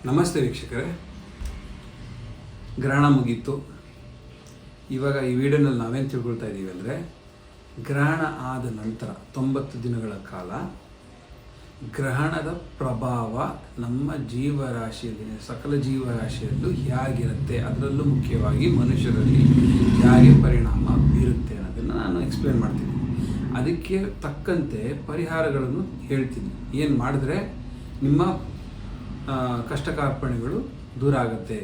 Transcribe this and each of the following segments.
ನಮಸ್ತೆ ವೀಕ್ಷಕರೇ. ಗ್ರಹಣ ಮುಗೀತು. ಇವಾಗ ಈ ವಿಡಿಯೋನಲ್ಲಿ ನಾವೇನು ತಿಳ್ಕೊಳ್ತಾ ಇದ್ದೀವಿ ಅಂದರೆ, ಗ್ರಹಣ ಆದ ನಂತರ 90 ದಿನಗಳ ಕಾಲ ಗ್ರಹಣದ ಪ್ರಭಾವ ನಮ್ಮ ಜೀವರಾಶಿಯಲ್ಲಿ, ಸಕಲ ಜೀವರಾಶಿಯಲ್ಲೂ ಹೇಗಿರುತ್ತೆ, ಅದರಲ್ಲೂ ಮುಖ್ಯವಾಗಿ ಮನುಷ್ಯರಲ್ಲಿ ಹೇಗೆ ಪರಿಣಾಮ ಬೀರುತ್ತೆ ಅನ್ನೋದನ್ನು ನಾನು ಎಕ್ಸ್ಪ್ಲೇನ್ ಮಾಡ್ತೀನಿ. ಅದಕ್ಕೆ ತಕ್ಕಂತೆ ಪರಿಹಾರಗಳನ್ನು ಹೇಳ್ತೀನಿ. ಏನು ಮಾಡಿದ್ರೆ ನಿಮ್ಮ ಕಷ್ಟ ಕಾರ್ಪಣ್ಯಗಳು ದೂರ ಆಗುತ್ತೆ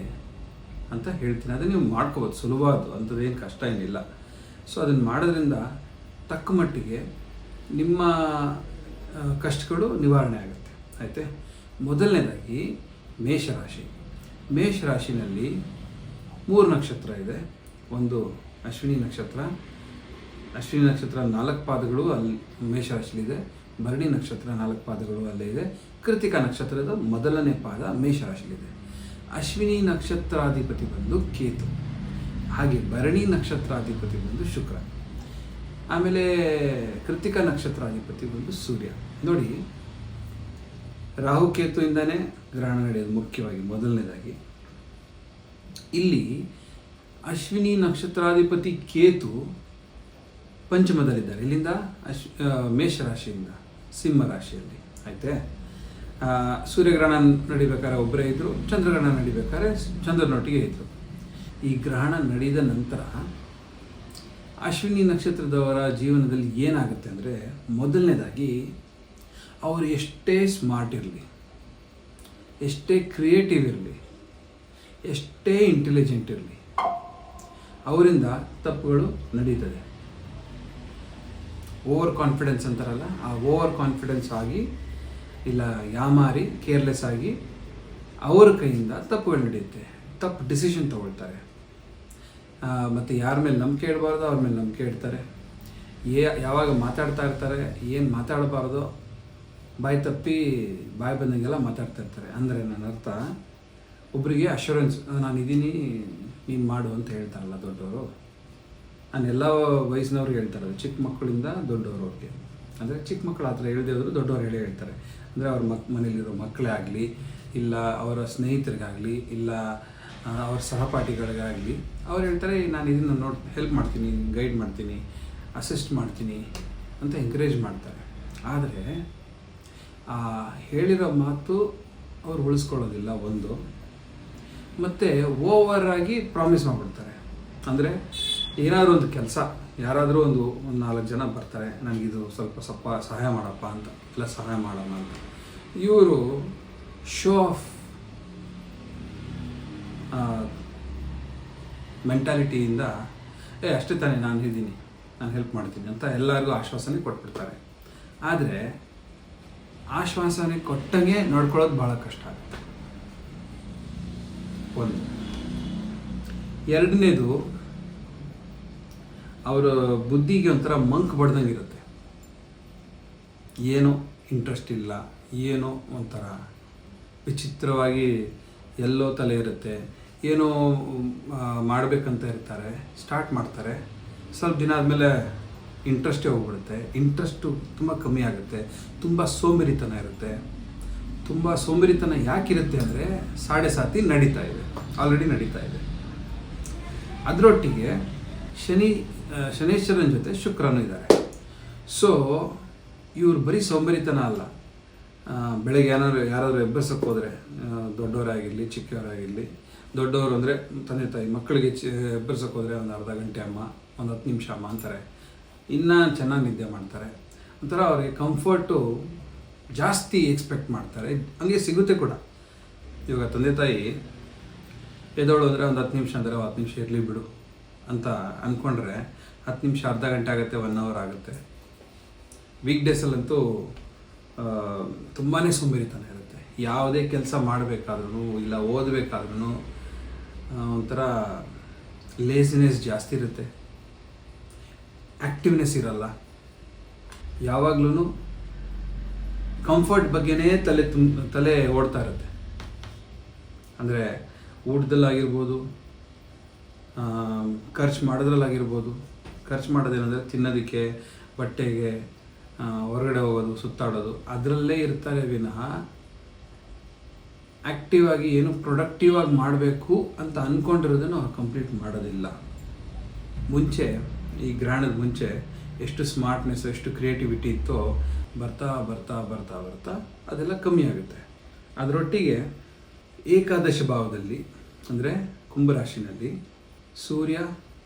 ಅಂತ ಹೇಳ್ತೀನಿ. ಅದನ್ನು ನೀವು ಮಾಡ್ಕೋಬೋದು, ಸುಲಭವಾದ್ದು, ಅಂಥದ್ದೇನು ಕಷ್ಟ ಏನಿಲ್ಲ. ಸೊ ಅದನ್ನು ಮಾಡೋದ್ರಿಂದ ತಕ್ಕ ಮಟ್ಟಿಗೆ ನಿಮ್ಮ ಕಷ್ಟಗಳು ನಿವಾರಣೆ ಆಗುತ್ತೆ. ಆಯಿತೆ. ಮೊದಲನೇದಾಗಿ ಮೇಷರಾಶಿನಲ್ಲಿ 3 ನಕ್ಷತ್ರ ಇದೆ. ಒಂದು ಅಶ್ವಿನಿ ನಕ್ಷತ್ರ 4 ಪಾದಗಳು ಅಲ್ಲಿ ಮೇಷರಾಶಿಲಿದೆ. ಭರಣಿ ನಕ್ಷತ್ರ 4 ಪಾದಗಳು ಅಲ್ಲೇ ಇದೆ. ಕೃತಿಕಾ ನಕ್ಷತ್ರದ ಮೊದಲನೇ ಪಾದ ಮೇಷರಾಶಿಲಿದೆ. ಅಶ್ವಿನಿ ನಕ್ಷತ್ರಾಧಿಪತಿ ಬಂದು ಕೇತು, ಹಾಗೆ ಭರಣಿ ನಕ್ಷತ್ರಾಧಿಪತಿ ಬಂದು ಶುಕ್ರ, ಆಮೇಲೆ ಕೃತಿಕಾ ನಕ್ಷತ್ರಾಧಿಪತಿ ಬಂದು ಸೂರ್ಯ. ನೋಡಿ, ರಾಹುಕೇತುವಿಂದನೇ ಗ್ರಹಣ ನಡೆಯೋದು ಮುಖ್ಯವಾಗಿ. ಮೊದಲನೇದಾಗಿ ಇಲ್ಲಿ ಅಶ್ವಿನಿ ನಕ್ಷತ್ರಾಧಿಪತಿ ಕೇತು ಪಂಚಮದಲ್ಲಿದ್ದಾರೆ. ಇಲ್ಲಿಂದ ಮೇಷರಾಶಿಯಿಂದ ಸಿಂಹರಾಶಿಯಲ್ಲಿ. ಆಯಿತೆ. ಸೂರ್ಯಗ್ರಹಣ ನಡಿಬೇಕಾದ್ರೆ ಒಬ್ಬರೇ ಇದ್ದರು, ಚಂದ್ರಗ್ರಹಣ ನಡಿಬೇಕಾದ್ರೆ ಚಂದ್ರನೊಟ್ಟಿಗೆ ಇದ್ದರು. ಈ ಗ್ರಹಣ ನಡೆದ ನಂತರ ಅಶ್ವಿನಿ ನಕ್ಷತ್ರದವರ ಜೀವನದಲ್ಲಿ ಏನಾಗುತ್ತೆ ಅಂದರೆ, ಮೊದಲನೇದಾಗಿ ಅವರು ಎಷ್ಟೇ ಸ್ಮಾರ್ಟ್ ಇರಲಿ, ಎಷ್ಟೇ ಕ್ರಿಯೇಟಿವ್ ಇರಲಿ, ಎಷ್ಟೇ ಇಂಟೆಲಿಜೆಂಟ್ ಇರಲಿ, ಅವರಿಂದ ತಪ್ಪುಗಳು ನಡೀತದೆ. ಓವರ್ ಕಾನ್ಫಿಡೆನ್ಸ್ ಅಂತಾರಲ್ಲ, ಆ ಓವರ್ ಕಾನ್ಫಿಡೆನ್ಸ್ ಆಗಿ, ಇಲ್ಲ ಯಾಮಾರಿ ಕೇರ್ಲೆಸ್ ಆಗಿ ಅವರ ಕೈಯಿಂದ ತಪ್ಪುಗಳು ನಡೆಯುತ್ತೆ. ತಪ್ಪು ಡಿಸಿಷನ್ ತಗೊಳ್ತಾರೆ. ಮತ್ತು ಯಾರ ಮೇಲೆ ನಂಬಿಕೆ ಇಡಬಾರ್ದು ಅವ್ರ ಮೇಲೆ ನಂಬಿಕೆ ಇಡ್ತಾರೆ. ಯಾವಾಗ ಮಾತಾಡ್ತಾ ಇರ್ತಾರೆ, ಏನು ಮಾತಾಡಬಾರ್ದು ಬಾಯಿ ತಪ್ಪಿ ಬಾಯಿ ಬಂದಂಗೆಲ್ಲ ಮಾತಾಡ್ತಾ ಇರ್ತಾರೆ. ಅಂದರೆ ನನ್ನ ಅರ್ಥ, ಒಬ್ಬರಿಗೆ ಅಶ್ಯೂರೆನ್ಸ್, ನಾನು ಇದ್ದೀನಿ, ನೀನು ಮಾಡು ಅಂತ ಹೇಳ್ತಾರಲ್ಲ ದೊಡ್ಡವರು. ನಾನು ಎಲ್ಲ ವಯಸ್ಸಿನವ್ರಿಗೆ ಹೇಳ್ತಾರೆ, ಚಿಕ್ಕ ಮಕ್ಕಳಿಂದ ದೊಡ್ಡವ್ರವ್ರಿಗೆ. ಅಂದರೆ ಚಿಕ್ಕ ಮಕ್ಕಳು ಆ ಥರ ಹೇಳ್ದೇ ಹೋದ್ರು ದೊಡ್ಡವ್ರು ಹೇಳ್ತಾರೆ. ಅಂದರೆ ಅವ್ರ ಮನೇಲಿರೋ ಮಕ್ಕಳೇ ಆಗಲಿ, ಇಲ್ಲ ಅವರ ಸ್ನೇಹಿತರಿಗಾಗಲಿ, ಇಲ್ಲ ಅವ್ರ ಸಹಪಾಠಿಗಳಿಗಾಗಲಿ ಅವ್ರು ಹೇಳ್ತಾರೆ, ನಾನು ಇದನ್ನು ಹೆಲ್ಪ್ ಮಾಡ್ತೀನಿ, ಗೈಡ್ ಮಾಡ್ತೀನಿ, ಅಸಿಸ್ಟ್ ಮಾಡ್ತೀನಿ ಅಂತ ಎಂಕರೇಜ್ ಮಾಡ್ತಾರೆ. ಆದರೆ ಆ ಹೇಳಿರೋ ಮಾತು ಅವ್ರು ಉಳಿಸ್ಕೊಳ್ಳೋದಿಲ್ಲ ಒಂದು. ಮತ್ತು ಓವರಾಗಿ ಪ್ರಾಮಿಸ್ ಮಾಡಿಬಿಡ್ತಾರೆ. ಅಂದರೆ ಏನಾದರೂ ಒಂದು ಕೆಲಸ, ಯಾರಾದರೂ ಒಂದು 4 ಜನ ಬರ್ತಾರೆ, ನನಗಿದು ಸ್ವಲ್ಪ ಸಹಾಯ ಮಾಡಪ್ಪ ಅಂತ, ಇಲ್ಲ ಸಹಾಯ ಮಾಡೋಣ ಅಂತ. ಇವರು ಶೋ ಆಫ್ ಮೆಂಟಾಲಿಟಿಯಿಂದ, ಅಷ್ಟೇ ತಾನೇ, ನಾನು ಇದ್ದೀನಿ, ನಾನು ಹೆಲ್ಪ್ ಮಾಡ್ತೀನಿ ಅಂತ ಎಲ್ಲರಿಗೂ ಆಶ್ವಾಸನೆ ಕೊಟ್ಬಿಡ್ತಾರೆ. ಆದರೆ ಆಶ್ವಾಸನೆ ಕೊಟ್ಟಂಗೆ ನೋಡ್ಕೊಳ್ಳೋದು ಭಾಳ ಕಷ್ಟ ಆಗುತ್ತೆ. ಒಂದು. ಎರಡನೇದು, ಅವರ ಬುದ್ಧಿಗೆ ಒಂಥರ ಮಂಕ್ ಬಡ್ದಂಗೆ ಇರುತ್ತೆ. ಏನೋ ಇಂಟ್ರೆಸ್ಟ್ ಇಲ್ಲ, ಏನೋ ಒಂಥರ ವಿಚಿತ್ರವಾಗಿ ಎಲ್ಲೋ ತಲೆ ಇರುತ್ತೆ. ಏನೋ ಮಾಡಬೇಕಂತ ಇರ್ತಾರೆ, ಸ್ಟಾರ್ಟ್ ಮಾಡ್ತಾರೆ, ಸ್ವಲ್ಪ ದಿನ ಆದಮೇಲೆ ಇಂಟ್ರೆಸ್ಟೇ ಹೋಗ್ಬಿಡುತ್ತೆ. ಇಂಟ್ರೆಸ್ಟು ತುಂಬ ಕಮ್ಮಿ ಆಗುತ್ತೆ. ತುಂಬ ಸೋಂಬೇರಿತನ ಇರುತ್ತೆ. ತುಂಬ ಸೋಂಬೇರಿತನ ಯಾಕಿರುತ್ತೆ ಅಂದರೆ, 7.5 ಆಲ್ರೆಡಿ ನಡೀತಾ ಇದೆ. ಅದರೊಟ್ಟಿಗೆ ಶನೇಶ್ವರನ ಜೊತೆ ಶುಕ್ರನೂ ಇದ್ದಾರೆ. ಸೊ ಇವರು ಬರೀ ಸೋಂಬೇರಿತನ ಅಲ್ಲ, ಬೆಳಗ್ಗೆ ಯಾರಾದರೂ ಎಬ್ಬರಿಸೋಕ್ಕೆ ಹೋದರೆ, ದೊಡ್ಡವರಾಗಿರಲಿ ಚಿಕ್ಕವರಾಗಿರಲಿ, ದೊಡ್ಡವರು ಅಂದರೆ ತಂದೆ ತಾಯಿ, ಮಕ್ಕಳಿಗೆ ಎಬ್ಬರಿಸೋಕ್ಕೆ ಹೋದರೆ ಒಂದು ಅರ್ಧ ಗಂಟೆ ಅಮ್ಮ, ಒಂದು 10 ನಿಮಿಷ ಅಮ್ಮ ಅಂತಾರೆ. ಇನ್ನೂ ಚೆನ್ನಾಗಿ ನಿದ್ದೆ ಮಾಡ್ತಾರೆ. ಒಂಥರ ಅವ್ರಿಗೆ ಕಂಫರ್ಟು ಜಾಸ್ತಿ ಎಕ್ಸ್ಪೆಕ್ಟ್ ಮಾಡ್ತಾರೆ. ಹಂಗೆ ಸಿಗುತ್ತೆ ಕೂಡ. ಇವಾಗ ತಂದೆ ತಾಯಿ ಎದ್ದೋಳು ಅಂದರೆ ಒಂದು 10 ನಿಮಿಷ ಅಂದರೆ 10 ನಿಮಿಷ ಇರಲಿ ಬಿಡು ಅಂತ ಅಂದ್ಕೊಂಡ್ರೆ 10 ನಿಮಿಷ ಅರ್ಧ ಗಂಟೆ ಆಗುತ್ತೆ, 1 ಅವರ್ ಆಗುತ್ತೆ. ವೀಕ್ ಡೇಸಲ್ಲಂತೂ ತುಂಬಾ ಸೋಂಬೇರಿತನ ಇರುತ್ತೆ. ಯಾವುದೇ ಕೆಲಸ ಮಾಡಬೇಕಾದ್ರೂ, ಇಲ್ಲ ಓದಬೇಕಾದ್ರೂ ಒಂಥರ ಲೇಸಿನೆಸ್ ಜಾಸ್ತಿ ಇರುತ್ತೆ. ಆ್ಯಕ್ಟಿವ್ನೆಸ್ ಇರಲ್ಲ. ಯಾವಾಗಲೂ ಕಂಫರ್ಟ್ ಬಗ್ಗೆನೇ ತಲೆ ಓಡ್ತಾ ಇರುತ್ತೆ. ಅಂದರೆ ಊಟದಲ್ಲಾಗಿರ್ಬೋದು, ಖರ್ಚು ಮಾಡೋದ್ರಲ್ಲಾಗಿರ್ಬೋದು. ಖರ್ಚು ಮಾಡೋದೇನೆಂದರೆ ತಿನ್ನೋದಕ್ಕೆ, ಬಟ್ಟೆಗೆ, ಹೊರಗಡೆ ಹೋಗೋದು, ಸುತ್ತಾಡೋದು, ಅದರಲ್ಲೇ ಇರ್ತಾರೆ ವಿನಃ ಆ್ಯಕ್ಟಿವ್ ಆಗಿ ಏನು ಪ್ರೊಡಕ್ಟಿವ್ ಆಗಿ ಮಾಡಬೇಕು ಅಂತ ಅಂದ್ಕೊಂಡಿರೋದನ್ನು ಅವ್ರು ಕಂಪ್ಲೀಟ್ ಮಾಡೋದಿಲ್ಲ. ಮುಂಚೆ ಈ ಗ್ರಹಣದ ಮುಂಚೆ ಎಷ್ಟು ಸ್ಮಾರ್ಟ್ನೆಸ್ಸು ಎಷ್ಟು ಕ್ರಿಯೇಟಿವಿಟಿ ಇತ್ತೋ ಬರ್ತಾ ಬರ್ತಾ ಬರ್ತಾ ಬರ್ತಾ ಅದೆಲ್ಲ ಕಮ್ಮಿ ಆಗುತ್ತೆ. ಅದರೊಟ್ಟಿಗೆ ಏಕಾದಶ ಭಾವದಲ್ಲಿ ಅಂದರೆ ಕುಂಭರಾಶಿನಲ್ಲಿ ಸೂರ್ಯ,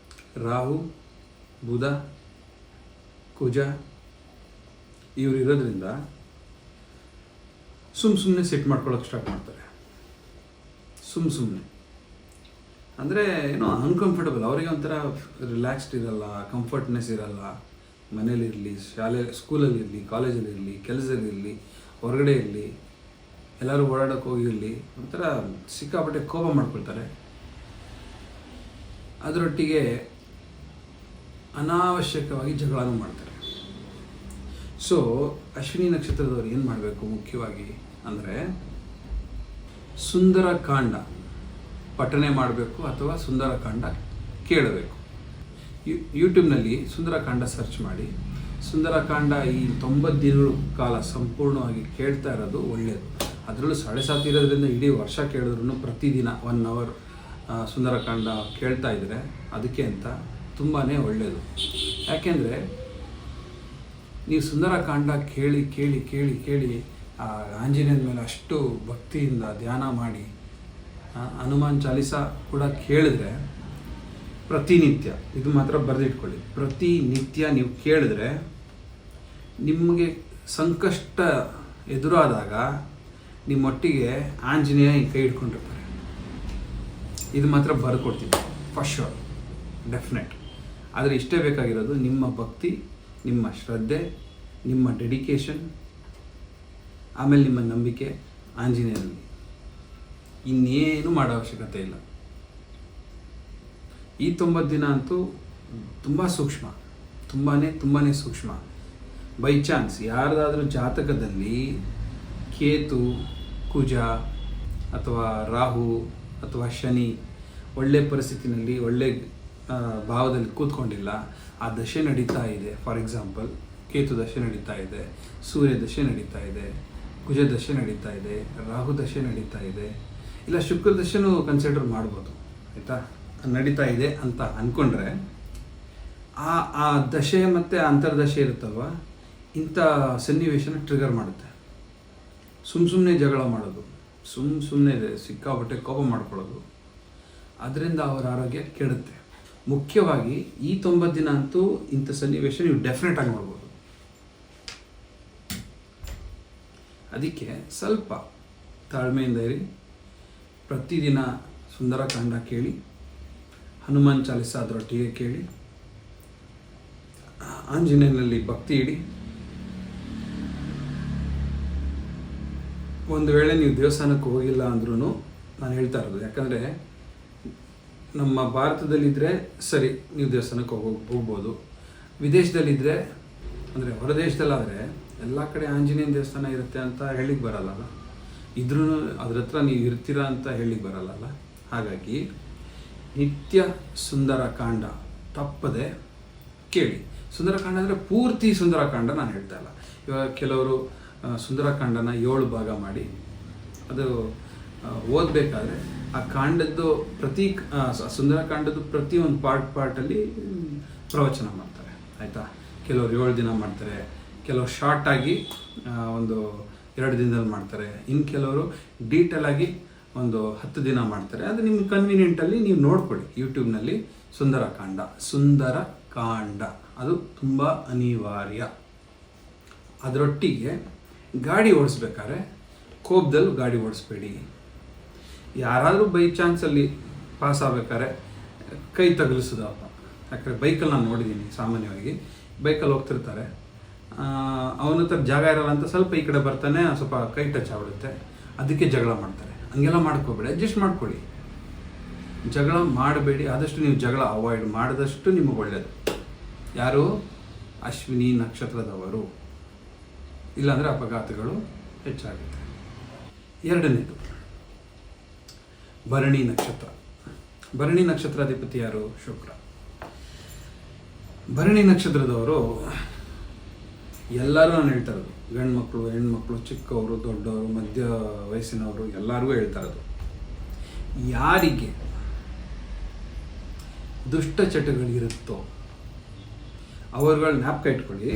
ರಾಹು, ಬುಧ, ಕುಜ ಇವರು ಇರೋದ್ರಿಂದ ಸುಮ್ಮನೆ ಸೆಟ್ ಮಾಡ್ಕೊಳ್ಳೋಕೆ ಸ್ಟಾರ್ಟ್ ಮಾಡ್ತಾರೆ. ಸುಮ್ಮನೆ ಅಂದರೆ ಏನೋ ಅನ್ಕಂಫರ್ಟಬಲ್, ಅವರಿಗೆ ಒಂಥರ ರಿಲ್ಯಾಕ್ಸ್ಡ್ ಇರಲ್ಲ, ಕಂಫರ್ಟ್ನೆಸ್ ಇರಲ್ಲ. ಮನೇಲಿರಲಿ, ಸ್ಕೂಲಲ್ಲಿರಲಿ, ಕಾಲೇಜಲ್ಲಿರಲಿ, ಕೆಲಸದಲ್ಲಿರಲಿ, ಹೊರಗಡೆ ಇರಲಿ, ಎಲ್ಲರೂ ಓಡಾಡೋಕೆ ಹೋಗಿರಲಿ, ಒಂಥರ ಸಿಕ್ಕಾಪಟ್ಟೆ ಕೋಪ ಮಾಡ್ಕೊಳ್ತಾರೆ. ಅದರೊಟ್ಟಿಗೆ ಅನಾವಶ್ಯಕವಾಗಿ ಜಗಳನೂ ಮಾಡ್ತಾರೆ. ಸೊ ಅಶ್ವಿನಿ ನಕ್ಷತ್ರದವ್ರು ಏನು ಮಾಡಬೇಕು ಮುಖ್ಯವಾಗಿ ಅಂದರೆ ಸುಂದರಕಾಂಡ ಪಠನೆ ಮಾಡಬೇಕು ಅಥವಾ ಸುಂದರಕಾಂಡ ಕೇಳಬೇಕು. ಯೂಟ್ಯೂಬ್ನಲ್ಲಿ ಸುಂದರಕಾಂಡ ಸರ್ಚ್ ಮಾಡಿ. ಸುಂದರಕಾಂಡ ಈ 90 ದಿನಗಳ ಕಾಲ ಸಂಪೂರ್ಣವಾಗಿ ಕೇಳ್ತಾ ಇರೋದು ಒಳ್ಳೆಯದು. ಅದರಲ್ಲೂ 7.5 ಇರೋದ್ರಿಂದ ಇಡೀ ವರ್ಷ ಕೇಳಿದ್ರು ಪ್ರತಿದಿನ 1 ಅವರ್ ಸುಂದರಕಾಂಡ ಕೇಳ್ತಾ ಇದ್ದರೆ ಅದಕ್ಕೆ ಅಂತ ತುಂಬಾ ಒಳ್ಳೆಯದು. ಯಾಕೆಂದರೆ ನೀವು ಸುಂದರಕಾಂಡ ಕೇಳಿ ಕೇಳಿ ಕೇಳಿ ಕೇಳಿ ಆಂಜನೇಯನ ಮೇಲೆ ಅಷ್ಟು ಭಕ್ತಿಯಿಂದ ಧ್ಯಾನ ಮಾಡಿ ಹನುಮಾನ್ ಚಾಲಿಸ ಕೂಡ ಕೇಳಿದ್ರೆ ಪ್ರತಿನಿತ್ಯ, ಇದು ಮಾತ್ರ ಬರೆದಿಟ್ಕೊಳ್ಳಿ, ಪ್ರತಿನಿತ್ಯ ನೀವು ಕೇಳಿದ್ರೆ ನಿಮಗೆ ಸಂಕಷ್ಟ ಎದುರಾದಾಗ ನಿಮ್ಮೊಟ್ಟಿಗೆ ಆಂಜನೇಯ ಕೈ ಹಿಡ್ಕೊಂಡಿರ್ತಾರೆ. ಇದು ಮಾತ್ರ ಬರ್ಕೊಡ್ತೀನಿ ಫಸ್ಟ್ ಶೋರ್, ಡೆಫಿನೆಟ್. ಆದರೆ ಇಷ್ಟೇ ಬೇಕಾಗಿರೋದು ನಿಮ್ಮ ಭಕ್ತಿ, ನಿಮ್ಮ ಶ್ರದ್ಧೆ, ನಿಮ್ಮ ಡೆಡಿಕೇಶನ್, ಆಮೇಲೆ ನಿಮ್ಮ ನಂಬಿಕೆ ಆಂಜನೇಯನಲ್ಲಿ. ಇನ್ನೇನು ಮಾಡೋ ಅವಶ್ಯಕತೆ ಇಲ್ಲ. ಈ 90 ದಿನ ಅಂತೂ ತುಂಬ ಸೂಕ್ಷ್ಮ, ತುಂಬಾ ಸೂಕ್ಷ್ಮ. ಬೈ ಚಾನ್ಸ್ ಯಾರ್ದಾದ್ರೂ ಜಾತಕದಲ್ಲಿ ಕೇತು, ಕುಜ ಅಥವಾ ರಾಹು ಅಥವಾ ಶನಿ ಒಳ್ಳೆ ಪರಿಸ್ಥಿತಿನಲ್ಲಿ ಒಳ್ಳೆ ಭಾವದಲ್ಲಿ ಕೂತ್ಕೊಂಡಿಲ್ಲ, ಆ ದಶೆ ನಡೀತಾ ಇದೆ. ಫಾರ್ ಎಕ್ಸಾಂಪಲ್ ಕೇತು ದಶೆ ನಡೀತಾ ಇದೆ, ಸೂರ್ಯ ದಶೆ ನಡೀತಾ ಇದೆ, ಕುಜ ದಶೆ ನಡೀತಾ ಇದೆ, ರಾಹು ದಶೆ ನಡೀತಾ ಇದೆ, ಇಲ್ಲ ಶುಕ್ರ ದಶೆನೂ ಕನ್ಸಿಡರ್ ಮಾಡ್ಬೋದು, ಆಯಿತಾ, ನಡೀತಾ ಇದೆ ಅಂತ ಅಂದ್ಕೊಂಡ್ರೆ ಆ ದಶೆ ಮತ್ತು ಅಂತರ್ದಶೆ ಇರುತ್ತಲ್ವ, ಇಂಥ ಸನ್ನಿವೇಶನ ಟ್ರಿಗರ್ ಮಾಡುತ್ತೆ. ಸುಮ್ಮನೆ ಜಗಳ ಮಾಡೋದು, ಸುಮ್ಮನೆ ಸಿಕ್ಕಾಪಟ್ಟೆ ಕೋಪ ಮಾಡ್ಕೊಳ್ಳೋದು, ಅದರಿಂದ ಅವರ ಆರೋಗ್ಯ ಕೆಡುತ್ತೆ. ಮುಖ್ಯವಾಗಿ ಈ 90 ದಿನ ಅಂತೂ ಇಂಥ ಸನ್ನಿವೇಶ ನೀವು ಡೆಫಿನೆಟ್ ಆಗಿ ನೋಡ್ಬೋದು. ಅದಕ್ಕೆ ಸ್ವಲ್ಪ ತಾಳ್ಮೆಯಿಂದ ಇರಿ. ಪ್ರತಿದಿನ ಸುಂದರಕಾಂಡ ಕೇಳಿ, ಹನುಮಾನ್ ಚಾಲಿಸ ಅದರೊಟ್ಟಿಗೆ ಕೇಳಿ, ಆಂಜನೇಯನಲ್ಲಿ ಭಕ್ತಿ ಇಡಿ. ಒಂದು ವೇಳೆ ನೀವು ದೇವಸ್ಥಾನಕ್ಕೆ ಹೋಗಿಲ್ಲ ಅಂದ್ರೂ ನಾನು ಹೇಳ್ತಾ ಇರೋದು, ಯಾಕಂದರೆ ನಮ್ಮ ಭಾರತದಲ್ಲಿದ್ದರೆ ಸರಿ ನೀವು ದೇವಸ್ಥಾನಕ್ಕೆ ಹೋಗ್ಬೋದು. ವಿದೇಶದಲ್ಲಿದ್ದರೆ ಅಂದರೆ ಹೊರ ದೇಶದಲ್ಲಾದರೆ ಎಲ್ಲ ಕಡೆ ಆಂಜನೇಯನ ದೇವಸ್ಥಾನ ಇರುತ್ತೆ ಅಂತ ಹೇಳಿಕ್ಕೆ ಬರಲ್ಲ, ಇದ್ರೂ ಅದ್ರ ಹತ್ರ ನೀವು ಇರ್ತೀರಾ ಅಂತ ಹೇಳಿಕ್ಕೆ ಬರಲ್ಲ. ಹಾಗಾಗಿ ನಿತ್ಯ ಸುಂದರಕಾಂಡ ತಪ್ಪದೆ ಕೇಳಿ. ಸುಂದರಕಾಂಡ ಅಂದರೆ ಪೂರ್ತಿ ಸುಂದರಕಾಂಡ ನಾನು ಹೇಳ್ತಾ ಇಲ್ಲ. ಇವಾಗ ಕೆಲವರು ಸುಂದರಕಾಂಡನ 7 ಭಾಗ ಮಾಡಿ ಅದು ಓದಬೇಕಾದ್ರೆ ಆ ಕಾಂಡದ್ದು ಸುಂದರಕಾಂಡದ್ದು ಪ್ರತಿ ಒಂದು ಪಾರ್ಟಲ್ಲಿ ಪ್ರವಚನ ಮಾಡ್ತಾರೆ, ಆಯಿತಾ. ಕೆಲವರು 7 ದಿನ ಮಾಡ್ತಾರೆ, ಕೆಲವರು ಶಾರ್ಟಾಗಿ ಒಂದು 2 ದಿನದಲ್ಲಿ ಮಾಡ್ತಾರೆ, ಇನ್ನು ಕೆಲವರು ಡೀಟೇಲಾಗಿ ಒಂದು 10 ದಿನ ಮಾಡ್ತಾರೆ. ಅದು ನಿಮ್ಮ ಕನ್ವೀನಿಯೆಂಟಲ್ಲಿ ನೀವು ನೋಡ್ಕೊಳ್ಳಿ. ಯೂಟ್ಯೂಬ್ನಲ್ಲಿ ಸುಂದರಕಾಂಡ ಅದು ತುಂಬ ಅನಿವಾರ್ಯ. ಅದರೊಟ್ಟಿಗೆ ಗಾಡಿ ಓಡಿಸ್ಬೇಕಾದ್ರೆ ಕೋಪದಲ್ಲಿ ಗಾಡಿ ಓಡಿಸ್ಬೇಡಿ. ಯಾರಾದರೂ ಬೈ ಚಾನ್ಸಲ್ಲಿ ಪಾಸ್ ಆಗ್ಬೇಕಾದ್ರೆ ಕೈ ತಗಲಿಸೋದಪ್ಪ. ಯಾಕಂದರೆ ಬೈಕಲ್ಲಿ ನಾನು ನೋಡಿದ್ದೀನಿ, ಸಾಮಾನ್ಯವಾಗಿ ಬೈಕಲ್ಲಿ ಹೋಗ್ತಿರ್ತಾರೆ, ಅವನ ಹತ್ರ ಜಾಗ ಇರಲ್ಲ ಅಂತ ಸ್ವಲ್ಪ ಈ ಕಡೆ ಬರ್ತಾನೆ, ಸ್ವಲ್ಪ ಕೈ ಟಚ್ ಆಗ್ಬಿಡುತ್ತೆ, ಅದಕ್ಕೆ ಜಗಳ ಮಾಡ್ತಾರೆ. ಹಂಗೆಲ್ಲ ಮಾಡ್ಕೋಬೇಡಿ, ಅಡ್ಜಸ್ಟ್ ಮಾಡ್ಕೊಳ್ಳಿ. ಜಗಳ ಮಾಡಬೇಡಿ. ಆದಷ್ಟು ನೀವು ಜಗಳ ಅವಾಯ್ಡ್ ಮಾಡಿದಷ್ಟು ನಿಮಗೆ ಒಳ್ಳೆಯದು. ಯಾರು? ಅಶ್ವಿನಿ ನಕ್ಷತ್ರದವರು. ಇಲ್ಲಾಂದರೆ ಅಪಘಾತಗಳು ಹೆಚ್ಚಾಗುತ್ತೆ. 2ನೇದು ಭರಣಿ ನಕ್ಷತ್ರ. ಭರಣಿ ನಕ್ಷತ್ರಾಧಿಪತಿ ಯಾರು? ಶುಕ್ರ. ಭರಣಿ ನಕ್ಷತ್ರದವರು ಎಲ್ಲರೂ ನಾನು ಹೇಳ್ತಾ ಇರೋದು, ಗಂಡು ಮಕ್ಕಳು, ಹೆಣ್ಮಕ್ಳು, ಚಿಕ್ಕವರು, ದೊಡ್ಡವರು, ಮಧ್ಯ ವಯಸ್ಸಿನವರು, ಎಲ್ಲರಿಗೂ ಹೇಳ್ತಾ ಇರೋದು, ಯಾರಿಗೆ ದುಷ್ಟ ಚಟಗಳಿರುತ್ತೋ ಅವರುಗಳ ಜ್ಞಾಪಕ ಇಟ್ಕೊಳ್ಳಿ,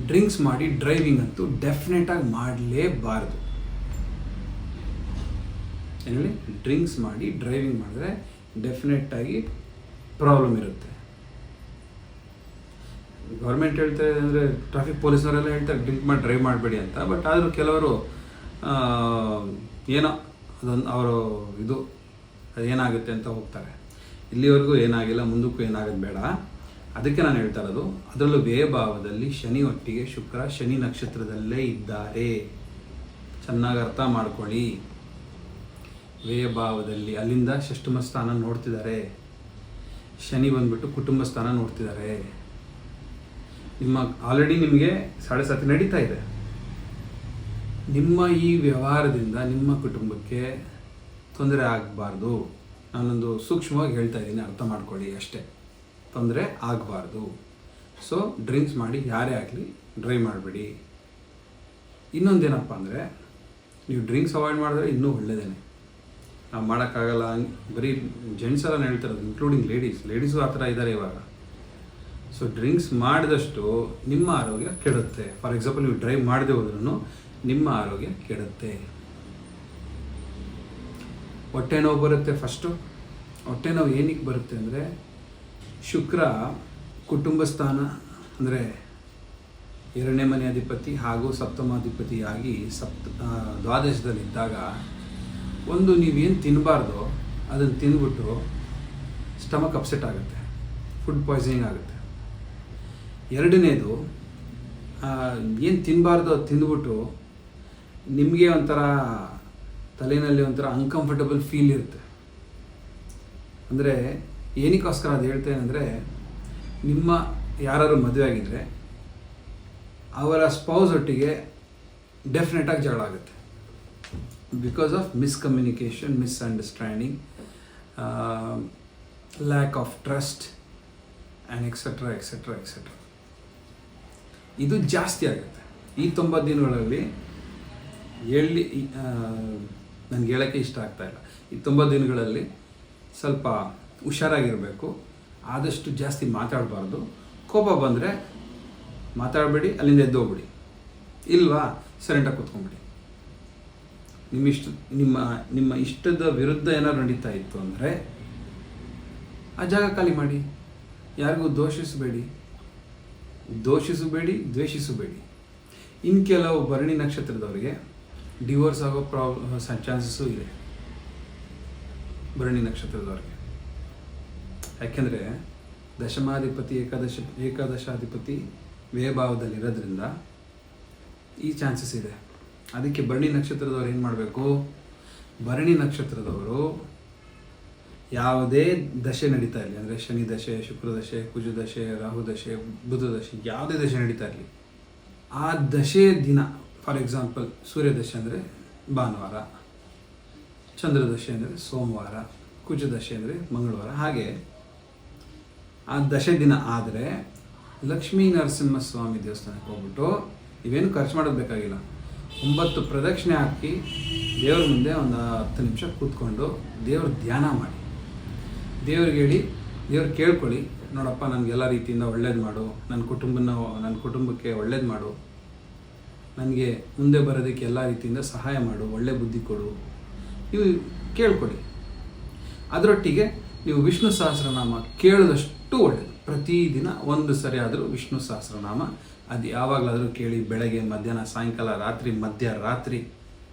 ಡ್ರಿಂಕ್ಸ್ ಮಾಡಿ ಡ್ರೈವಿಂಗ್ ಅಂತೂ ಡೆಫಿನೆಟಾಗಿ ಮಾಡಲೇಬಾರ್ದು. ಏನು ಹೇಳಿ, ಡ್ರಿಂಕ್ಸ್ ಮಾಡಿ ಡ್ರೈವಿಂಗ್ ಮಾಡಿದ್ರೆ ಡೆಫಿನೆಟ್ಟಾಗಿ ಪ್ರಾಬ್ಲಮ್ ಇರುತ್ತೆ. ಗೌರ್ಮೆಂಟ್ ಹೇಳ್ತಾರೆ ಅಂದರೆ ಟ್ರಾಫಿಕ್ ಪೊಲೀಸ್ನವರೆಲ್ಲ ಹೇಳ್ತಾರೆ ಡ್ರಿಂಕ್ ಮಾಡಿ ಡ್ರೈವ್ ಮಾಡಬೇಡಿ ಅಂತ. ಬಟ್ ಆದರೂ ಕೆಲವರು ಏನೋ ಅದೊಂದು ಅವರು ಇದು ಅದೇನಾಗುತ್ತೆ ಅಂತ ಹೋಗ್ತಾರೆ. ಇಲ್ಲಿವರೆಗೂ ಏನಾಗಿಲ್ಲ, ಮುಂದಕ್ಕೂ ಏನಾಗೋದು ಬೇಡ. ಅದಕ್ಕೆ ನಾನು ಹೇಳ್ತಾ ಇರೋದು, ಅದರಲ್ಲೂ ವ್ಯಯಭಾವದಲ್ಲಿ ಶನಿ ಒಟ್ಟಿಗೆ ಶುಕ್ರ ಶನಿ ನಕ್ಷತ್ರದಲ್ಲೇ ಇದ್ದಾರೆ. ಚೆನ್ನಾಗಿ ಅರ್ಥ ಮಾಡ್ಕೊಳ್ಳಿ. ವ್ಯಯಭಾವದಲ್ಲಿ ಅಲ್ಲಿಂದ ಷಷ್ಠಮ ಸ್ಥಾನ ನೋಡ್ತಿದ್ದಾರೆ. ಶನಿ ಬಂದ್ಬಿಟ್ಟು ಕುಟುಂಬ ಸ್ಥಾನ ನೋಡ್ತಿದ್ದಾರೆ. ನಿಮ್ಮ ಆಲ್ರೆಡಿ ನಿಮಗೆ 7.5 ನಡೀತಾ ಇದೆ. ನಿಮ್ಮ ಈ ವ್ಯವಹಾರದಿಂದ ನಿಮ್ಮ ಕುಟುಂಬಕ್ಕೆ ತೊಂದರೆ ಆಗಬಾರ್ದು. ನಾನೊಂದು ಸೂಕ್ಷ್ಮವಾಗಿ ಹೇಳ್ತಾ ಇದ್ದೀನಿ, ಅರ್ಥ ಮಾಡ್ಕೊಳ್ಳಿ ಅಷ್ಟೇ. ತೊಂದರೆ ಆಗಬಾರ್ದು. ಸೊ ಡ್ರಿಂಕ್ಸ್ ಮಾಡಿ ಯಾರೇ ಆಗಲಿ ಡ್ರೈವ್ ಮಾಡಬೇಡಿ. ಇನ್ನೊಂದೇನಪ್ಪ ಅಂದರೆ, ನೀವು ಡ್ರಿಂಕ್ಸ್ ಅವಾಯ್ಡ್ ಮಾಡಿದ್ರೆ ಇನ್ನೂ ಒಳ್ಳೆಯದೇನೆ. ನಾವು ಮಾಡೋಕ್ಕಾಗಲ್ಲ, ಬರೀ ಜೆಂಟ್ಸ್ ಎಲ್ಲ ಹೇಳ್ತಿರೋದು, ಇನ್ಕ್ಲೂಡಿಂಗ್ ಲೇಡೀಸು ಆ ಥರ ಇದ್ದಾರೆ ಇವಾಗ. ಸೊ ಡ್ರಿಂಕ್ಸ್ ಮಾಡಿದಷ್ಟು ನಿಮ್ಮ ಆರೋಗ್ಯ ಕೆಡುತ್ತೆ. ಫಾರ್ ಎಕ್ಸಾಂಪಲ್, ನೀವು ಡ್ರೈವ್ ಮಾಡದೆ ಹೋದ್ರೂ ನಿಮ್ಮ ಆರೋಗ್ಯ ಕೆಡುತ್ತೆ. ಹೊಟ್ಟೆ ನೋವು ಬರುತ್ತೆ. ಫಸ್ಟು ಹೊಟ್ಟೆ ನೋವು ಏನಕ್ಕೆ ಬರುತ್ತೆ ಅಂದರೆ, ಶುಕ್ರ ಕುಟುಂಬ ಸ್ಥಾನ ಅಂದರೆ 2ನೇ ಮನೆ ಅಧಿಪತಿ ಹಾಗೂ ಸಪ್ತಮಾಧಿಪತಿಯಾಗಿ ದ್ವಾದಶದಲ್ಲಿದ್ದಾಗ ಒಂದು ನೀವೇನು ತಿನ್ನಬಾರ್ದೋ ಅದನ್ನು ತಿಂದ್ಬಿಟ್ಟು ಸ್ಟಮಕ್ ಅಪ್ಸೆಟ್ ಆಗುತ್ತೆ, ಫುಡ್ ಪಾಯ್ಸನಿಂಗ್ ಆಗುತ್ತೆ. ಎರಡನೇದು, ಏನು ತಿನ್ನಬಾರ್ದು ಅದು ತಿಂದ್ಬಿಟ್ಟು ನಿಮಗೆ ಒಂಥರ ತಲೆಯಲ್ಲಿ ಒಂಥರ ಅನ್ಕಂಫರ್ಟಬಲ್ ಫೀಲ್ ಇರುತ್ತೆ. ಅಂದರೆ ಏನಕ್ಕೋಸ್ಕರ ಅದು ಹೇಳ್ತೇನೆ ಅಂದರೆ, ನಿಮ್ಮ ಯಾರು ಮದುವೆ ಆಗಿದ್ದರೆ ಅವರ ಸ್ಪೌಸ್ ಒಟ್ಟಿಗೆ ಡೆಫಿನೆಟಾಗಿ ಜಗಳ ಆಗುತ್ತೆ. Because of miscommunication, misunderstanding, lack of trust and etcetera etcetera etcetera. ಇದು ಜಾಸ್ತಿ ಆಗುತ್ತೆ ಈ 90 ದಿನಗಳಲ್ಲಿ. ನನಗೆ ಹೇಳೋಕ್ಕೆ ಇಷ್ಟ ಆಗ್ತಾಯಿಲ್ಲ. ಈ 90 ದಿನಗಳಲ್ಲಿ ಸ್ವಲ್ಪ ಹುಷಾರಾಗಿರಬೇಕು. ಆದಷ್ಟು ಜಾಸ್ತಿ ಮಾತಾಡಬಾರ್ದು. ಕೋಪ ಬಂದರೆ ಮಾತಾಡಬೇಡಿ, ಅಲ್ಲಿಂದ ಎದ್ದೋಗ್ಬಿಡಿ. ಇಲ್ವಾ, ಸೈಲೆಂಟಾಗಿ ಕೂತ್ಕೊಂಡ್ಬಿಡಿ. ನಿಮ್ಮ ಇಷ್ಟದ ವಿರುದ್ಧ ಏನಾದ್ರು ನಡೀತಾ ಇತ್ತು ಅಂದರೆ ಆ ಜಾಗ ಖಾಲಿ ಮಾಡಿ. ಯಾರಿಗೂ ದೋಷಿಸಬೇಡಿ, ದ್ವೇಷಿಸಬೇಡಿ. ಇನ್ನು ಕೆಲವು ಭರಣಿ ನಕ್ಷತ್ರದವರಿಗೆ ಡಿವೋರ್ಸ್ ಆಗೋ ಚಾನ್ಸಸ್ಸು ಇದೆ. ಭರಣಿ ನಕ್ಷತ್ರದವ್ರಿಗೆ ಯಾಕೆಂದರೆ ದಶಮಾಧಿಪತಿ ಏಕಾದಶಾಧಿಪತಿ ವ್ಯಯಭಾವದಲ್ಲಿರೋದ್ರಿಂದ ಈ ಚಾನ್ಸಸ್ ಇದೆ. ಅದಕ್ಕೆ ಭರಣಿ ನಕ್ಷತ್ರದವ್ರು ಏನು ಮಾಡಬೇಕು, ಭರಣಿ ನಕ್ಷತ್ರದವರು ಯಾವುದೇ ದಶೆ ನಡೀತಾ ಇರಲಿ, ಅಂದರೆ ಶನಿ ದಶೆ, ಶುಕ್ರ ದಶೆ, ಕುಜ ದಶೆ, ರಾಹು ದಶೆ, ಬುಧ ದಶೆ, ಯಾವುದೇ ದಶೆ ನಡೀತಾ ಇರಲಿ, ಆ ದಶೆ ದಿನ, ಫಾರ್ ಎಕ್ಸಾಂಪಲ್ ಸೂರ್ಯ ದಶೆ ಅಂದರೆ ಭಾನುವಾರ, ಚಂದ್ರ ದಶೆ ಅಂದರೆ ಸೋಮವಾರ, ಕುಜ ದಶೆ ಅಂದರೆ ಮಂಗಳವಾರ, ಹಾಗೆ ಆ ದಶೆ ದಿನ ಆದರೆ ಲಕ್ಷ್ಮೀ ನರಸಿಂಹಸ್ವಾಮಿ ದೇವಸ್ಥಾನಕ್ಕೆ ಹೋಗ್ಬಿಟ್ಟು ನೀವೇನು ಖರ್ಚು ಮಾಡೋದು ಬೇಕಾಗಿಲ್ಲ, 9 ಪ್ರದಕ್ಷಿಣೆ ಹಾಕಿ ದೇವ್ರ ಮುಂದೆ ಒಂದು 10 ನಿಮಿಷ ಕೂತ್ಕೊಂಡು ದೇವ್ರ ಧ್ಯಾನ ಮಾಡಿ, ದೇವ್ರಿಗೆ ಹೇಳಿ, ದೇವ್ರು ಕೇಳ್ಕೊಳ್ಳಿ, ನೋಡಪ್ಪ ನನಗೆಲ್ಲ ರೀತಿಯಿಂದ ಒಳ್ಳೇದು ಮಾಡು, ನನ್ನ ಕುಟುಂಬಕ್ಕೆ ಒಳ್ಳೇದು ಮಾಡು, ನನಗೆ ಮುಂದೆ ಬರೋದಕ್ಕೆ ಎಲ್ಲ ರೀತಿಯಿಂದ ಸಹಾಯ ಮಾಡು, ಒಳ್ಳೆ ಬುದ್ಧಿ ಕೊಡು, ನೀವು ಕೇಳ್ಕೊಳ್ಳಿ. ಅದರೊಟ್ಟಿಗೆ ನೀವು ವಿಷ್ಣು ಸಹಸ್ರನಾಮ ಕೇಳಿದಷ್ಟು ಒಳ್ಳೆಯದು. ಪ್ರತಿದಿನ 1 ಸರಿ ಆದರೂ ವಿಷ್ಣು ಸಹಸ್ರನಾಮ ಅದು ಯಾವಾಗಲಾದರೂ ಕೇಳಿ. ಬೆಳಗ್ಗೆ, ಮಧ್ಯಾಹ್ನ, ಸಾಯಂಕಾಲ, ರಾತ್ರಿ, ಮಧ್ಯರಾತ್ರಿ.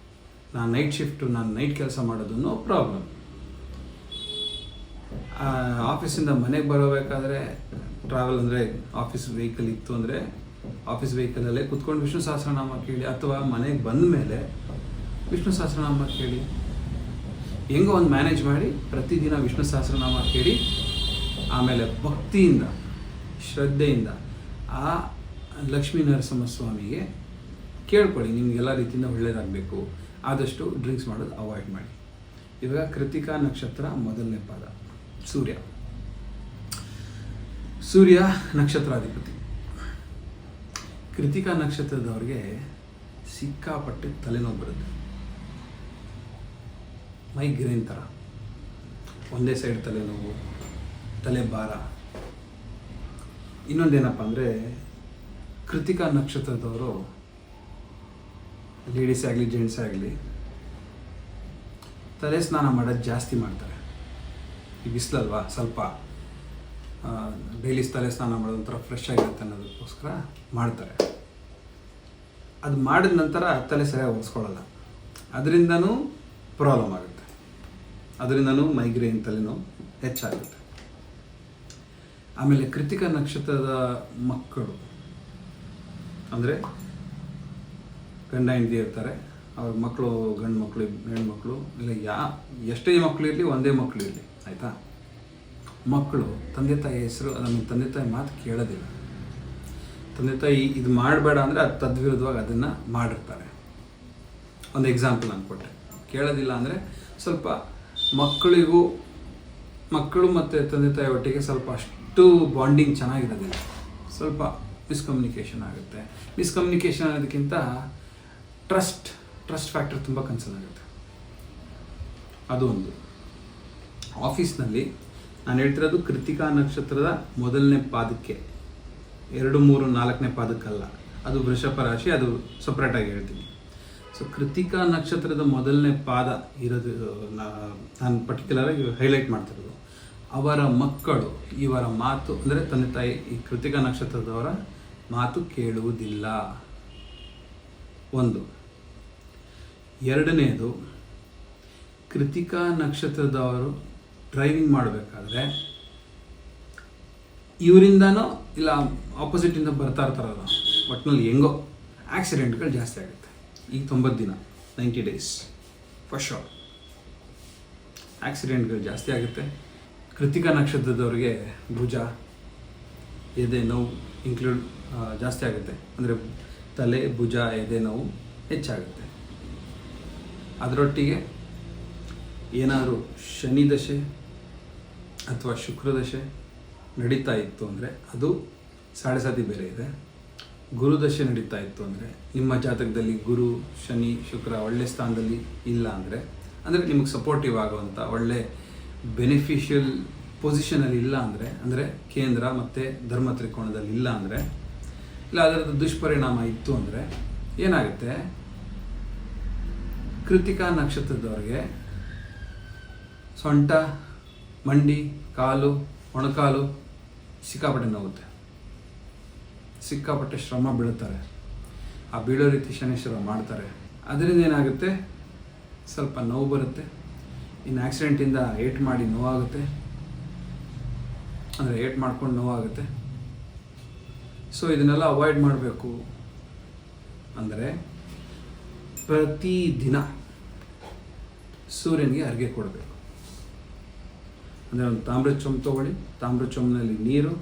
ನಾನು ನೈಟ್ ಶಿಫ್ಟು, ನಾನು ನೈಟ್ ಕೆಲಸ ಮಾಡೋದು, ನೋ ಪ್ರಾಬ್ಲಮ್. ಆಫೀಸಿಂದ ಮನೆಗೆ ಬರಬೇಕಾದ್ರೆ ಟ್ರಾವೆಲ್ ಅಂದರೆ ಆಫೀಸ್ ವೆಹಿಕಲ್ ಇತ್ತು ಅಂದರೆ ಆಫೀಸ್ ವೆಹಿಕಲಲ್ಲೇ ಕುತ್ಕೊಂಡು ವಿಷ್ಣು ಸಹಸ್ರನಾಮ ಕೇಳಿ, ಅಥವಾ ಮನೆಗೆ ಬಂದ ಮೇಲೆ ವಿಷ್ಣು ಸಹಸ್ರನಾಮ ಕೇಳಿ. ಹೆಂಗೋ ಒಂದು ಮ್ಯಾನೇಜ್ ಮಾಡಿ ಪ್ರತಿದಿನ ವಿಷ್ಣು ಸಹಸ್ರನಾಮ ಕೇಳಿ. ಆಮೇಲೆ ಭಕ್ತಿಯಿಂದ, ಶ್ರದ್ಧೆಯಿಂದ ಆ ಲಕ್ಷ್ಮೀ ನರಸಿಂಹಸ್ವಾಮಿಗೆ ಕೇಳ್ಕೊಳ್ಳಿ, ನಿಮಗೆಲ್ಲ ರೀತಿಯಿಂದ ಒಳ್ಳೆಯದಾಗಬೇಕು. ಆದಷ್ಟು ಡ್ರಿಂಕ್ಸ್ ಮಾಡೋದು ಅವಾಯ್ಡ್ ಮಾಡಿ. ಇವಾಗ ಕೃತಿಕಾ ನಕ್ಷತ್ರ ಮೊದಲನೇ ಪಾದ ಸೂರ್ಯ ನಕ್ಷತ್ರಾಧಿಪತಿ. ಕೃತಿಕಾ ನಕ್ಷತ್ರದವ್ರಿಗೆ ಸಿಕ್ಕಾಪಟ್ಟೆ ತಲೆನೋವು ಬರುತ್ತೆ. ಮೈಗ್ರೇನ್ ಥರ, ಒಂದೇ ಸೈಡ್ ತಲೆನೋವು, ತಲೆ ಭಾರ. ಇನ್ನೊಂದೇನಪ್ಪ ಅಂದರೆ, ಕೃತಿಕಾ ನಕ್ಷತ್ರದವರು ಲೇಡೀಸ್ ಆಗಲಿ ಜೆಂಟ್ಸ್ ಆಗಲಿ ತಲೆ ಸ್ನಾನ ಮಾಡೋದು ಜಾಸ್ತಿ ಮಾಡ್ತಾರೆ. ಈ ಬಿಸಿಲಲ್ವಾ, ಸ್ವಲ್ಪ ಡೈಲಿ ತಲೆ ಸ್ನಾನ ಮಾಡೋದು ಒಂಥರ ಫ್ರೆಶ್ ಆಗಿರುತ್ತೆ ಅನ್ನೋದಕ್ಕೋಸ್ಕರ ಮಾಡ್ತಾರೆ. ಅದು ಮಾಡಿದ ನಂತರ ತಲೆ ಸರಿಯಾಗಿ ಒರೆಸ್ಕೊಳ್ಳಲ್ಲ, ಅದರಿಂದನೂ ಪ್ರಾಬ್ಲಮ್ ಆಗುತ್ತೆ, ಅದರಿಂದನೂ ಮೈಗ್ರೇನ್ ತಲೆನೋವು ಹೆಚ್ಚಾಗುತ್ತೆ. ಆಮೇಲೆ ಕೃತಿಕಾ ನಕ್ಷತ್ರದ ಮಕ್ಕಳು ಅಂದರೆ ಗಂಡ ಹೆಂಡತಿ ಇರ್ತಾರೆ, ಅವ್ರ ಮಕ್ಕಳು, ಗಂಡು ಮಕ್ಕಳು ಹೆಣ್ಮಕ್ಳು ಇಲ್ಲ ಎಷ್ಟೇ ಮಕ್ಕಳು ಇರಲಿ, ಒಂದೇ ಮಕ್ಕಳು ಇರಲಿ, ಆಯಿತಾ, ಮಕ್ಕಳು ತಂದೆ ತಾಯಿ ಹೆಸರು, ನಮ್ಮ ತಂದೆ ತಾಯಿ ಮಾತು ಕೇಳೋದಿಲ್ಲ. ತಂದೆ ತಾಯಿ ಇದು ಮಾಡಬೇಡ ಅಂದರೆ ಅದು ತದ್ವಿರುದ್ಧವಾಗಿ ಅದನ್ನು ಮಾಡಿರ್ತಾರೆ. ಒಂದು ಎಕ್ಸಾಂಪಲ್ ನಾನು ಕೊಟ್ಟೆ. ಕೇಳೋದಿಲ್ಲ ಅಂದರೆ ಸ್ವಲ್ಪ ಮಕ್ಕಳು ಮತ್ತು ತಂದೆ ತಾಯಿ ಒಟ್ಟಿಗೆ ಸ್ವಲ್ಪ ಅಷ್ಟು ಬಾಂಡಿಂಗ್ ಚೆನ್ನಾಗಿರೋದಿಲ್ಲ, ಸ್ವಲ್ಪ ಮಿಸ್ಕಮ್ಯುನಿಕೇಷನ್ ಆಗುತ್ತೆ. ಮಿಸ್ಕಮ್ಯುನಿಕೇಷನ್ ಅನ್ನೋದಕ್ಕಿಂತ ಟ್ರಸ್ಟ್ ಫ್ಯಾಕ್ಟರ್ ತುಂಬ ಕನ್ಸರ್ನ್ ಆಗುತ್ತೆ. ಅದು ಒಂದು. ಆಫೀಸ್ನಲ್ಲಿ ನಾನು ಹೇಳ್ತಿರೋದು ಕೃತಿಕಾ ನಕ್ಷತ್ರದ ಮೊದಲನೇ ಪಾದಕ್ಕೆ, 2, 3, 4ನೇ ಪಾದಕ್ಕಲ್ಲ, ಅದು ವೃಷಭ ರಾಶಿ, ಅದು ಸಪ್ರೇಟಾಗಿ ಹೇಳ್ತೀನಿ. ಸೊ ಕೃತಿಕಾ ನಕ್ಷತ್ರದ ಮೊದಲನೇ ಪಾದ ಇರೋದು ನಾನು ಪರ್ಟಿಕ್ಯುಲರಾಗಿ ಹೈಲೈಟ್ ಮಾಡ್ತಿರೋದು. ಅವರ ಮಕ್ಕಳು ಇವರ ಮಾತು ಅಂದರೆ ತಂದೆ ತಾಯಿ ಈ ಕೃತಿಕಾ ನಕ್ಷತ್ರದವರ ಮಾತು ಕೇಳುವುದಿಲ್ಲ. ಒಂದು. ಎರಡನೇದು, ಕೃತಿಕಾ ನಕ್ಷತ್ರದವರು ಡ್ರೈವಿಂಗ್ ಮಾಡಬೇಕಾದ್ರೆ ಇವರಿಂದನೋ ಇಲ್ಲ ಆಪೋಸಿಟಿಂದ ಬರ್ತಾ ಇರ್ತಾರಲ್ಲ, ಒಟ್ಟಿನಲ್ಲಿ ಹೆಂಗೋ ಆಕ್ಸಿಡೆಂಟ್ಗಳು ಜಾಸ್ತಿ ಆಗುತ್ತೆ. ಈ 90 ದಿನ 90 ಡೇಸ್ ಫಾರ್ ಶೋರ್ ಆಕ್ಸಿಡೆಂಟ್ಗಳು ಜಾಸ್ತಿ ಆಗುತ್ತೆ. ಕೃತಿಕಾ ನಕ್ಷತ್ರದವ್ರಿಗೆ ಭುಜ, ಎದೆ ನೋವು ಇನ್ಕ್ಲೂಡ್ ಜಾಸ್ತಿ ಆಗುತ್ತೆ. ಅಂದರೆ ತಲೆ, ಭುಜ, ಎದೆ ನೋವು ಹೆಚ್ಚಾಗುತ್ತೆ. ಅದರೊಟ್ಟಿಗೆ ಏನಾದರೂ ಶನಿ ದಶೆ ಅಥವಾ ಶುಕ್ರದಶೆ ನಡೀತಾ ಇತ್ತು ಅಂದರೆ ಅದು ಸಾಡೆ ಬೇರೆ ಇದೆ. ಗುರುದಶೆ ನಡೀತಾ ಇತ್ತು ಅಂದರೆ, ನಿಮ್ಮ ಜಾತಕದಲ್ಲಿ ಗುರು, ಶನಿ, ಶುಕ್ರ ಒಳ್ಳೆ ಸ್ಥಾನದಲ್ಲಿ ಇಲ್ಲ ಅಂದರೆ ನಿಮಗೆ ಸಪೋರ್ಟಿವ್ ಆಗುವಂಥ ಒಳ್ಳೆ ಬೆನಿಫಿಷಿಯಲ್ ಪೊಸಿಷನಲ್ಲಿ ಇಲ್ಲ ಅಂದರೆ ಕೇಂದ್ರ ಮತ್ತು ಧರ್ಮ ತ್ರಿಕೋಣದಲ್ಲಿ ಇಲ್ಲ ಅಂದರೆ, ಇಲ್ಲ ಅದರದ್ದು ದುಷ್ಪರಿಣಾಮ ಇತ್ತು ಅಂದರೆ ಏನಾಗುತ್ತೆ, ಕೃತಿಕಾ ನಕ್ಷತ್ರದವ್ರಿಗೆ ಸೊಂಟ, ಮಂಡಿ, ಕಾಲು, ಮೊಣಕಾಲು ಸಿಕ್ಕಾಪಟ್ಟೆ ನೋವುತ್ತೆ, ಸಿಕ್ಕಾಪಟ್ಟೆ ಶ್ರಮ ಬೀಳುತ್ತಾರೆ. ಆ ಬೀಳೋ ರೀತಿ ಶನೇಶ್ವರ ಮಾಡ್ತಾರೆ. ಅದರಿಂದ ಏನಾಗುತ್ತೆ, ಸ್ವಲ್ಪ ನೋವು ಬರುತ್ತೆ. ಇನ್ನು ಆಕ್ಸಿಡೆಂಟಿಂದ ಏಟ್ ಮಾಡಿ ನೋವಾಗುತ್ತೆ, ಅಂದರೆ ಏಟ್ ಮಾಡ್ಕೊಂಡು ನೋವಾಗುತ್ತೆ. ಸೊ ಇದನ್ನೆಲ್ಲ ಅವಾಯ್ಡ್ ಮಾಡಬೇಕು ಅಂದರೆ ಪ್ರತಿದಿನ ಸೂರ್ಯನಿಗೆ ಅರ್ಘ್ಯ ಕೊಡಬೇಕು. ಅಂದರೆ ಒಂದು ತಾಮ್ರದ ಚೊಂಬು ತೊಗೊಳ್ಳಿ, ತಾಮ್ರದ ಚೊಂಬಿನಲ್ಲಿ ನೀರು,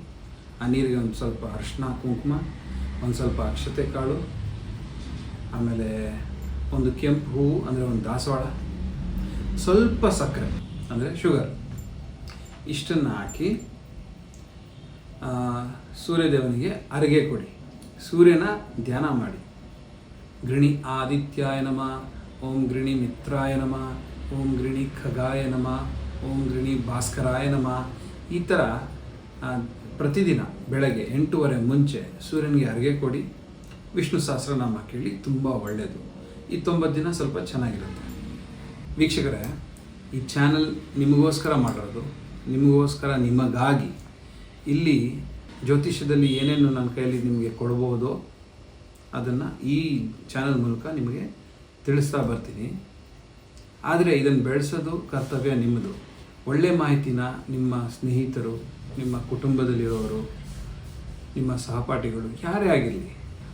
ಆ ನೀರಿಗೆ ಒಂದು ಸ್ವಲ್ಪ ಅರಿಶಿನ, ಕುಂಕುಮ, ಒಂದು ಸ್ವಲ್ಪ ಅಕ್ಷತೆ ಕಾಳು, ಆಮೇಲೆ ಒಂದು ಕೆಂಪು ಹೂವು ಅಂದರೆ ಒಂದು ದಾಸವಾಳ, ಸ್ವಲ್ಪ ಸಕ್ಕರೆ ಅಂದರೆ ಶುಗರ್, ಇಷ್ಟನ್ನು ಹಾಕಿ ಸೂರ್ಯದೇವನಿಗೆ ಅರ್ಘ್ಯ ಕೊಡಿ. ಸೂರ್ಯನ ಧ್ಯಾನ ಮಾಡಿ. ಗೃಣಿ ಆದಿತ್ಯಾಯ ನಮಃ, ಓಂ ಗೃಣಿ ಮಿತ್ರಾಯ ನಮಃ, ಓಂ ಗೃಣಿ ಖಗಾಯ ನಮಃ, ಓಂ ಗೃಣಿ ಭಾಸ್ಕರಾಯ ನಮಃ. ಈ ಥರ ಪ್ರತಿದಿನ ಬೆಳಗ್ಗೆ 8:30 ಮುಂಚೆ ಸೂರ್ಯನಿಗೆ ಅರ್ಘ್ಯ ಕೊಡಿ. ವಿಷ್ಣು ಸಹಸ್ರನಾಮ ಕೇಳಿ, ತುಂಬ ಒಳ್ಳೆಯದು. ಈ 90 ದಿನ ಸ್ವಲ್ಪ ಚೆನ್ನಾಗಿರುತ್ತೆ. ವೀಕ್ಷಕರೇ, ಈ ಚಾನಲ್ ನಿಮಗೋಸ್ಕರ ಮಾಡಿರೋದು, ನಿಮಗೋಸ್ಕರ, ನಿಮಗಾಗಿ. ಇಲ್ಲಿ ಜ್ಯೋತಿಷ್ಯದಲ್ಲಿ ಏನೇನು ನನ್ನ ಕೈಯಲ್ಲಿ ನಿಮಗೆ ಕೊಡ್ಬೋದೋ ಅದನ್ನು ಈ ಚಾನಲ್ ಮೂಲಕ ನಿಮಗೆ ತಿಳಿಸ್ತಾ ಬರ್ತೀನಿ. ಆದರೆ ಇದನ್ನು ಬೆಳೆಸೋದು ಕರ್ತವ್ಯ ನಿಮ್ಮದು. ಒಳ್ಳೆಯ ಮಾಹಿತಿನ ನಿಮ್ಮ ಸ್ನೇಹಿತರು, ನಿಮ್ಮ ಕುಟುಂಬದಲ್ಲಿರೋರು, ನಿಮ್ಮ ಸಹಪಾಠಿಗಳು ಯಾರೇ ಆಗಿರಲಿ,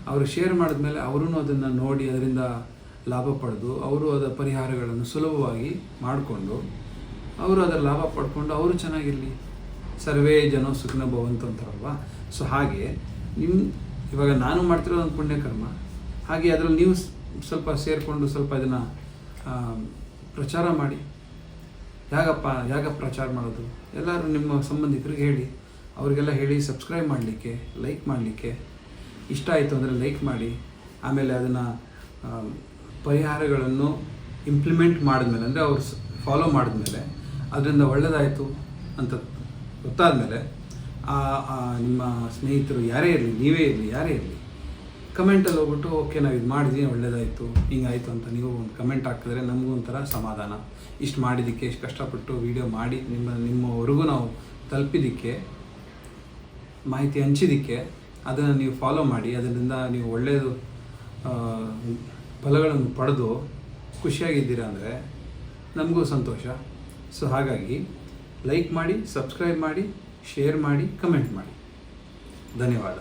ಅವರು ಶೇರ್ ಮಾಡಿದ್ಮೇಲೆ ಅವರೂ ಅದನ್ನು ನೋಡಿ ಅದರಿಂದ ಲಾಭ ಪಡೆದು ಅವರು ಅದರ ಪರಿಹಾರಗಳನ್ನು ಸುಲಭವಾಗಿ ಮಾಡಿಕೊಂಡು ಅವರು ಅದರ ಲಾಭ ಪಡ್ಕೊಂಡು ಅವರು ಚೆನ್ನಾಗಿರಲಿ. ಸರ್ವೇ ಜನ ಸುಖಿನೋ ಭವಂತು ಅಂತಾರಲ್ವ. ಸೊ ಹಾಗೆ ಇವಾಗ ನಾನು ಮಾಡ್ತಿರೋದು ಒಂದು ಪುಣ್ಯಕರ್ಮ, ಹಾಗೆ ಅದರಲ್ಲಿ ನೀವು ಸ್ವಲ್ಪ ಸೇರಿಕೊಂಡು ಸ್ವಲ್ಪ ಇದನ್ನು ಪ್ರಚಾರ ಮಾಡಿ. ಯಾಕೆ ಪ್ರಚಾರ ಮಾಡೋದು, ಎಲ್ಲರೂ ನಿಮ್ಮ ಸಂಬಂಧಿಕರಿಗೆ ಹೇಳಿ, ಅವರಿಗೆಲ್ಲ ಹೇಳಿ ಸಬ್ಸ್ಕ್ರೈಬ್ ಮಾಡಲಿಕ್ಕೆ, ಲೈಕ್ ಮಾಡಲಿಕ್ಕೆ. ಇಷ್ಟ ಆಯಿತು ಅಂದರೆ ಲೈಕ್ ಮಾಡಿ. ಆಮೇಲೆ ಅದನ್ನು ಪರಿಹಾರಗಳನ್ನು ಇಂಪ್ಲಿಮೆಂಟ್ ಮಾಡಿದ್ಮೇಲೆ, ಅಂದರೆ ಅವ್ರು ಫಾಲೋ ಮಾಡಿದ್ಮೇಲೆ ಅದರಿಂದ ಒಳ್ಳೆಯದಾಯಿತು ಅಂತ ಗೊತ್ತಾದಮೇಲೆ ನಿಮ್ಮ ಸ್ನೇಹಿತರು ಯಾರೇ ಇರಲಿ, ನೀವೇ ಇರಲಿ, ಯಾರೇ ಇರಲಿ, ಕಮೆಂಟಲ್ಲಿ ಹೋಗ್ಬಿಟ್ಟು ಓಕೆ ನಾವು ಇದು ಮಾಡಿದ್ವಿ ಒಳ್ಳೆಯದಾಯಿತು ಹಿಂಗಾಯಿತು ಅಂತ ನೀವು ಒಂದು ಕಮೆಂಟ್ ಹಾಕಿದ್ರೆ ನಮಗೂ ಒಂಥರ ಸಮಾಧಾನ. ಇಷ್ಟು ಮಾಡಿದ್ದಕ್ಕೆ, ಇಷ್ಟು ಕಷ್ಟಪಟ್ಟು ವೀಡಿಯೋ ಮಾಡಿ ನಿಮ್ಮವರೆಗೂ ನಾವು ತಲುಪಿದ್ದಕ್ಕೆ, ಮಾಹಿತಿ ಹಂಚಿದ್ದಕ್ಕೆ, ಅದನ್ನು ನೀವು ಫಾಲೋ ಮಾಡಿ, ಅದರಿಂದ ನೀವು ಒಳ್ಳೆಯದು ಫಲಗಳನ್ನು ಪಡೆದು ಖುಷಿಯಾಗಿದ್ದೀರಾ ಅಂದರೆ ನಮಗೂ ಸಂತೋಷ. ಸೊ ಹಾಗಾಗಿ ಲೈಕ್ ಮಾಡಿ, ಸಬ್ಸ್ಕ್ರೈಬ್ ಮಾಡಿ, ಶೇರ್ ಮಾಡಿ, ಕಮೆಂಟ್ ಮಾಡಿ. ಧನ್ಯವಾದ.